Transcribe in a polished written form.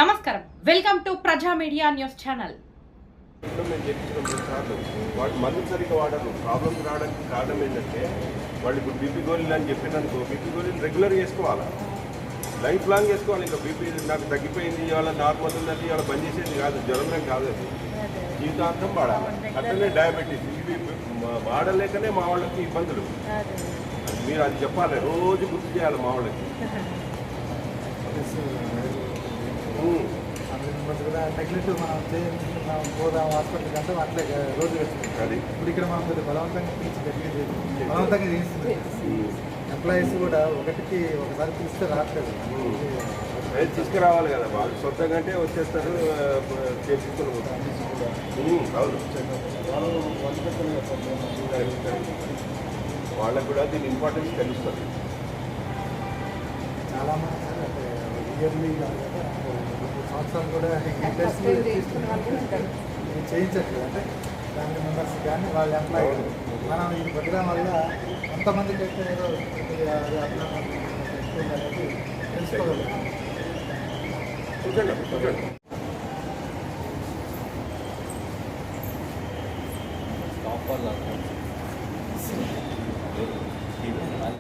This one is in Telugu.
నమస్కారం, వెల్కమ్ టు ప్రజా మీడియా న్యూస్ ఛానల్. వాళ్ళు మందు సరిగ్గా వాడరు. ప్రాబ్లమ్స్ రావడానికి కారణం ఏంటంటే వాళ్ళు ఇప్పుడు బీపీ గోళీలు అని చెప్పినందుకు బీపీ గోళీలు రెగ్యులర్గా వేసుకోవాలి, లైఫ్ లాంగ్ వేసుకోవాలి. ఇంకా బీపీ నాకు తగ్గిపోయింది, ఇవాళ నార్మల్ ఉందంటే ఇవాళ బంద్ చేసేది కాదు, జ్వరం కాదు, అది జీవితాంతం వాడాలి. అట్లనే డయాబెటీస్ ఇవి వాడలేకనే మా వాళ్ళకి ఇబ్బందులు. మీరు అది చెప్పాలి, రోజు గుర్తు చేయాలి మా వాళ్ళకి. నెగ్లెక్ట్ మనం పోదాం హాస్పిటల్ కంటే అట్లే రోజు వచ్చింది. ఇప్పుడు ఇక్కడ మనం బలవంతంగా బలవంతంగా చేస్తుంది. ఎంప్లాయీస్ కూడా ఒకసారి పిలిస్తే రావట్లేదు. తీసుకురావాలి కదా, వాళ్ళు సొంతంగా అంటే వచ్చేస్తారు, చేపించుకొని వాళ్ళకు కూడా దీని ఇంపార్టెన్స్ తెలుస్తుంది. చాలామంది ఇయర్లీ సంవత్సరాలు కూడా చేయించట్లేదు. అంటే ఫ్యామిలీ మెంబర్స్ కానీ వాళ్ళ ఎంప్లాయీ మనం ఇది పెట్టడం వల్ల కొంతమందికి అయితే ఏదో తెలుసుకోగలుగుతాం. చూడండి